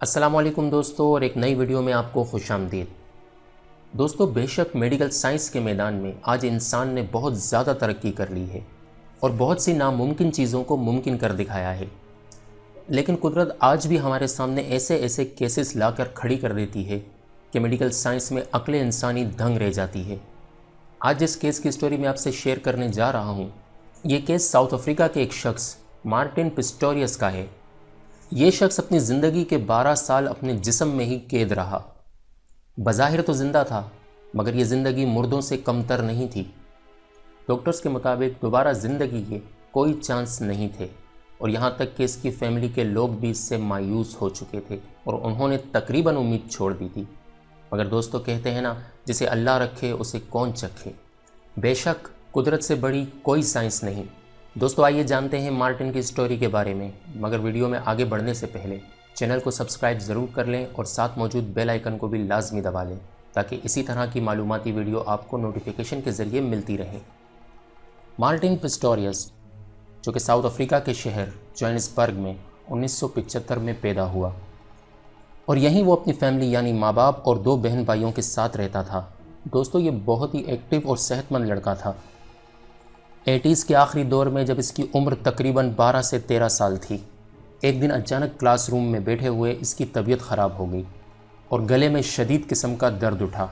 السلام علیکم دوستو، اور ایک نئی ویڈیو میں آپ کو خوش آمدید۔ دوستو، بے شک میڈیکل سائنس کے میدان میں آج انسان نے بہت زیادہ ترقی کر لی ہے اور بہت سی ناممکن چیزوں کو ممکن کر دکھایا ہے، لیکن قدرت آج بھی ہمارے سامنے ایسے کیسز لا کر کھڑی کر دیتی ہے کہ میڈیکل سائنس میں عقل انسانی دنگ رہ جاتی ہے۔ آج جس کیس کی سٹوری میں آپ سے شیئر کرنے جا رہا ہوں، یہ کیس ساؤتھ افریقہ کے ایک شخص مارٹن پسٹوریس کا ہے۔ یہ شخص اپنی زندگی کے 12 سال اپنے جسم میں ہی قید رہا۔ بظاہر تو زندہ تھا، مگر یہ زندگی مردوں سے کمتر نہیں تھی۔ ڈاکٹرز کے مطابق دوبارہ زندگی کے کوئی چانس نہیں تھے، اور یہاں تک کہ اس کی فیملی کے لوگ بھی اس سے مایوس ہو چکے تھے اور انہوں نے تقریباً امید چھوڑ دی تھی۔ مگر دوستو، کہتے ہیں نا، جسے اللہ رکھے اسے کون چکھے۔ بے شک قدرت سے بڑی کوئی سائنس نہیں۔ دوستو، آئیے جانتے ہیں مارٹن کی سٹوری کے بارے میں، مگر ویڈیو میں آگے بڑھنے سے پہلے چینل کو سبسکرائب ضرور کر لیں اور ساتھ موجود بیل آئیکن کو بھی لازمی دبا لیں تاکہ اسی طرح کی معلوماتی ویڈیو آپ کو نوٹیفیکیشن کے ذریعے ملتی رہے۔ مارٹن پسٹوریس، جو کہ ساؤتھ افریقہ کے شہر جوہانسبرگ میں 1975 میں پیدا ہوا، اور یہیں وہ اپنی فیملی یعنی ماں باپ اور 2 بہن بھائیوں کے ساتھ رہتا تھا۔ دوستو، یہ بہت ہی ایکٹیو اور صحت مند لڑکا تھا۔ 80s کے آخری دور میں جب اس کی عمر تقریباً 12 سے 13 سال تھی، ایک دن اچانک کلاس روم میں بیٹھے ہوئے اس کی طبیعت خراب ہو گئی اور گلے میں شدید قسم کا درد اٹھا۔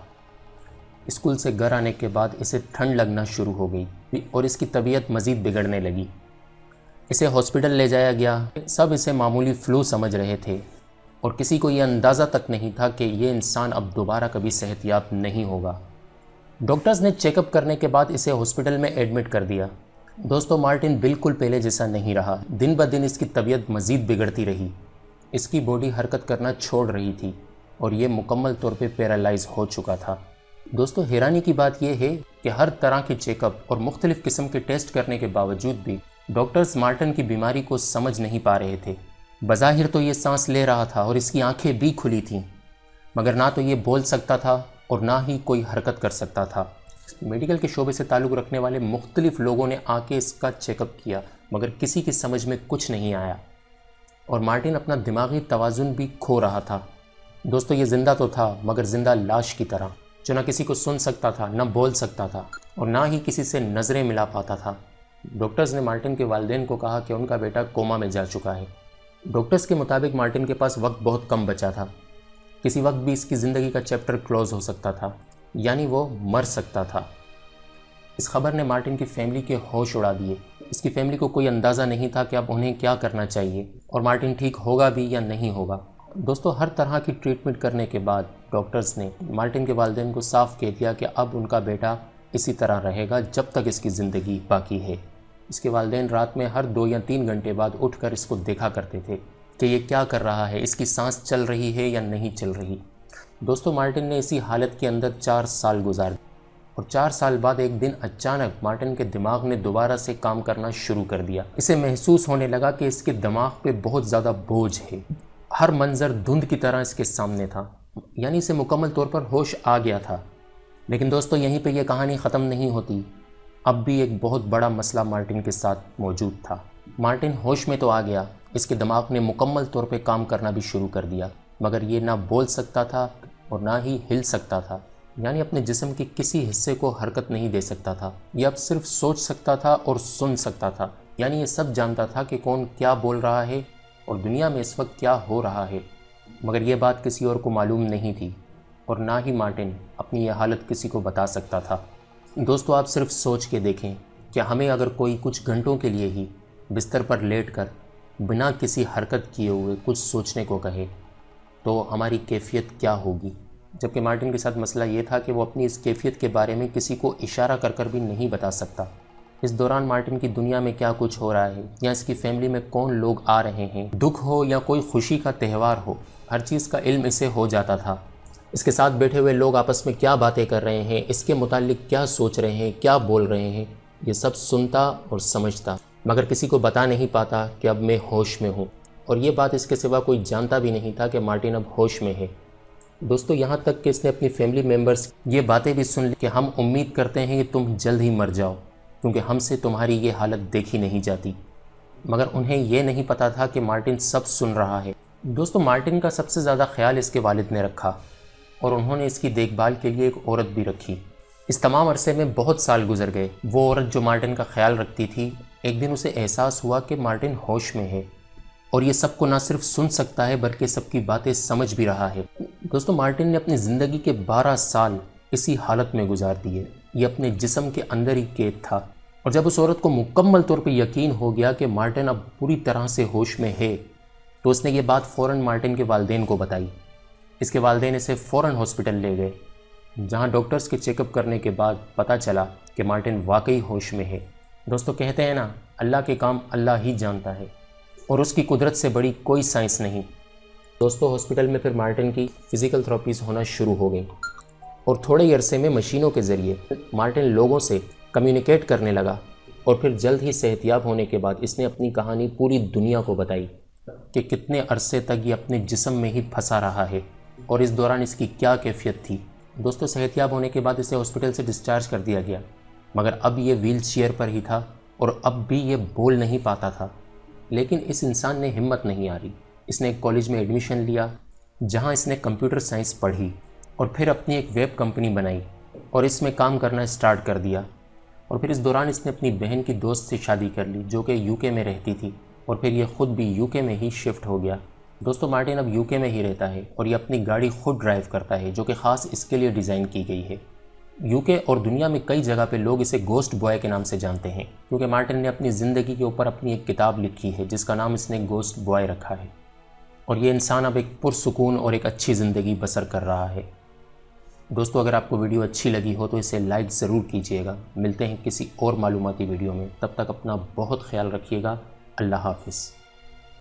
اسکول سے گھر آنے کے بعد اسے ٹھنڈ لگنا شروع ہو گئی اور اس کی طبیعت مزید بگڑنے لگی۔ اسے ہاسپٹل لے جایا گیا۔ سب اسے معمولی فلو سمجھ رہے تھے اور کسی کو یہ اندازہ تک نہیں تھا کہ یہ انسان اب دوبارہ کبھی صحت یاب نہیں ہوگا۔ ڈاکٹرز نے چیک اپ کرنے کے بعد اسے ہاسپٹل میں ایڈمٹ کر دیا۔ دوستو، مارٹن بالکل پہلے جیسا نہیں رہا۔ دن بدن اس کی طبیعت مزید بگڑتی رہی۔ اس کی باڈی حرکت کرنا چھوڑ رہی تھی اور یہ مکمل طور پہ پیرالائز ہو چکا تھا۔ دوستو، حیرانی کی بات یہ ہے کہ ہر طرح کے چیک اپ اور مختلف قسم کے ٹیسٹ کرنے کے باوجود بھی ڈاکٹرز مارٹن کی بیماری کو سمجھ نہیں پا رہے تھے۔ بظاہر تو یہ سانس لے رہا تھا اور اس کی آنکھیں بھی کھلی تھیں، مگر نہ تو یہ بول سکتا تھا اور نہ ہی کوئی حرکت کر سکتا تھا۔ میڈیکل کے شعبے سے تعلق رکھنے والے مختلف لوگوں نے آ کے اس کا چیک اپ کیا، مگر کسی کی سمجھ میں کچھ نہیں آیا، اور مارٹن اپنا دماغی توازن بھی کھو رہا تھا۔ دوستو، یہ زندہ تو تھا، مگر زندہ لاش کی طرح، جو نہ کسی کو سن سکتا تھا، نہ بول سکتا تھا، اور نہ ہی کسی سے نظریں ملا پاتا تھا۔ ڈاکٹرز نے مارٹن کے والدین کو کہا کہ ان کا بیٹا کوما میں جا چکا ہے۔ ڈاکٹرز کے مطابق مارٹن کے پاس وقت بہت کم بچا تھا۔ کسی وقت بھی اس کی زندگی کا چیپٹر کلوز ہو سکتا تھا، یعنی وہ مر سکتا تھا۔ اس خبر نے مارٹن کی فیملی کے ہوش اڑا دیے۔ اس کی فیملی کو کوئی اندازہ نہیں تھا کہ اب انہیں کیا کرنا چاہیے اور مارٹن ٹھیک ہوگا بھی یا نہیں ہوگا۔ دوستو، ہر طرح کی ٹریٹمنٹ کرنے کے بعد ڈاکٹرز نے مارٹن کے والدین کو صاف کہہ دیا کہ اب ان کا بیٹا اسی طرح رہے گا جب تک اس کی زندگی باقی ہے۔ اس کے والدین رات میں ہر 2 یا 3 گھنٹے بعد اٹھ کر اس کو دیکھا کرتے تھے کہ یہ کیا کر رہا ہے، اس کی سانس چل رہی ہے یا نہیں چل رہی۔ دوستو، مارٹن نے اسی حالت کے اندر 4 سال گزار دیے، اور 4 سال بعد ایک دن اچانک مارٹن کے دماغ نے دوبارہ سے کام کرنا شروع کر دیا۔ اسے محسوس ہونے لگا کہ اس کے دماغ پہ بہت زیادہ بوجھ ہے۔ ہر منظر دھند کی طرح اس کے سامنے تھا، یعنی اسے مکمل طور پر ہوش آ گیا تھا۔ لیکن دوستو، یہیں پہ یہ کہانی ختم نہیں ہوتی۔ اب بھی ایک بہت بڑا مسئلہ مارٹن کے ساتھ موجود تھا۔ مارٹن ہوش میں تو آ گیا، اس کے دماغ نے مکمل طور پہ کام کرنا بھی شروع کر دیا، مگر یہ نہ بول سکتا تھا اور نہ ہی ہل سکتا تھا، یعنی اپنے جسم کے کسی حصے کو حرکت نہیں دے سکتا تھا۔ یہ اب صرف سوچ سکتا تھا اور سن سکتا تھا، یعنی یہ سب جانتا تھا کہ کون کیا بول رہا ہے اور دنیا میں اس وقت کیا ہو رہا ہے، مگر یہ بات کسی اور کو معلوم نہیں تھی، اور نہ ہی مارٹن اپنی یہ حالت کسی کو بتا سکتا تھا۔ دوستو، آپ صرف سوچ کے دیکھیں کہ ہمیں اگر کوئی کچھ گھنٹوں کے لیے ہی بستر پر لیٹ کر بنا کسی حرکت کیے ہوئے کچھ سوچنے کو کہے تو ہماری کیفیت کیا ہوگی۔ جبکہ مارٹن کے ساتھ مسئلہ یہ تھا کہ وہ اپنی اس کیفیت کے بارے میں کسی کو اشارہ کر کر بھی نہیں بتا سکتا۔ اس دوران مارٹن کی دنیا میں کیا کچھ ہو رہا ہے، یا اس کی فیملی میں کون لوگ آ رہے ہیں، دکھ ہو یا کوئی خوشی کا تہوار ہو، ہر چیز کا علم اسے ہو جاتا تھا۔ اس کے ساتھ بیٹھے ہوئے لوگ آپس میں کیا باتیں کر رہے ہیں، اس کے متعلق کیا سوچ رہے ہیں، کیا بول رہے ہیں، یہ سب سنتا اور سمجھتا، مگر کسی کو بتا نہیں پاتا کہ اب میں ہوش میں ہوں، اور یہ بات اس کے سوا کوئی جانتا بھی نہیں تھا کہ مارٹن اب ہوش میں ہے۔ دوستو، یہاں تک کہ اس نے اپنی فیملی ممبرز یہ باتیں بھی سن لی کہ ہم امید کرتے ہیں کہ تم جلد ہی مر جاؤ، کیونکہ ہم سے تمہاری یہ حالت دیکھی نہیں جاتی، مگر انہیں یہ نہیں پتا تھا کہ مارٹن سب سن رہا ہے۔ دوستو مارٹن کا سب سے زیادہ خیال اس کے والد نے رکھا اور انہوں نے اس کی دیکھ بھال کے لیے ایک عورت بھی رکھی۔ اس تمام عرصے میں بہت سال گزر گئے۔ وہ عورت جو مارٹن کا خیال رکھتی تھی، ایک دن اسے احساس ہوا کہ مارٹن ہوش میں ہے اور یہ سب کو نہ صرف سن سکتا ہے بلکہ سب کی باتیں سمجھ بھی رہا ہے۔ دوستو مارٹن نے اپنی زندگی کے 12 سال اسی حالت میں گزار دیے۔ یہ اپنے جسم کے اندر ہی قید تھا، اور جب اس عورت کو مکمل طور پہ یقین ہو گیا کہ مارٹن اب پوری طرح سے ہوش میں ہے تو اس نے یہ بات فوراً مارٹن کے والدین کو بتائی۔ اس کے والدین اسے فوراً ہاسپٹل لے گئے، جہاں ڈاکٹرز کے چیک اپ کرنے کے بعد پتہ چلا کہ مارٹن واقعی ہوش میں ہے۔ دوستو کہتے ہیں نا، اللہ کے کام اللہ ہی جانتا ہے اور اس کی قدرت سے بڑی کوئی سائنس نہیں۔ دوستو ہاسپٹل میں پھر مارٹن کی فزیکل تھراپیز ہونا شروع ہو گئیں، اور تھوڑے ہی عرصے میں مشینوں کے ذریعے مارٹن لوگوں سے کمیونیکیٹ کرنے لگا، اور پھر جلد ہی صحت یاب ہونے کے بعد اس نے اپنی کہانی پوری دنیا کو بتائی کہ کتنے عرصے تک یہ اپنے جسم میں ہی پھنسا رہا ہے اور اس دوران اس کی کیا کیفیت تھی۔ دوستو صحت یاب ہونے کے بعد اسے ہاسپٹل سے ڈسچارج کر دیا گیا، مگر اب یہ ویل چیئر پر ہی تھا اور اب بھی یہ بول نہیں پاتا تھا۔ لیکن اس انسان نے ہمت نہیں ہاری۔ اس نے ایک کالج میں ایڈمیشن لیا، جہاں اس نے کمپیوٹر سائنس پڑھی اور پھر اپنی ایک ویب کمپنی بنائی اور اس میں کام کرنا سٹارٹ کر دیا۔ اور پھر اس دوران اس نے اپنی بہن کی دوست سے شادی کر لی جو کہ یو کے میں رہتی تھی، اور پھر یہ خود بھی یو کے میں ہی شفٹ ہو گیا۔ دوستو مارٹن اب یو کے میں ہی رہتا ہے اور یہ اپنی گاڑی خود ڈرائیو کرتا ہے جو کہ خاص اس کے لیے ڈیزائن کی گئی ہے۔ یو کے اور دنیا میں کئی جگہ پہ لوگ اسے گوسٹ بوائے کے نام سے جانتے ہیں، کیونکہ مارٹن نے اپنی زندگی کے اوپر اپنی ایک کتاب لکھی ہے جس کا نام اس نے گوسٹ بوائے رکھا ہے، اور یہ انسان اب ایک پرسکون اور ایک اچھی زندگی بسر کر رہا ہے۔ دوستو اگر آپ کو ویڈیو اچھی لگی ہو تو اسے لائک ضرور کیجیے گا۔ ملتے ہیں کسی اور معلوماتی ویڈیو میں، تب تک اپنا بہت خیال رکھیے گا۔ اللہ حافظ۔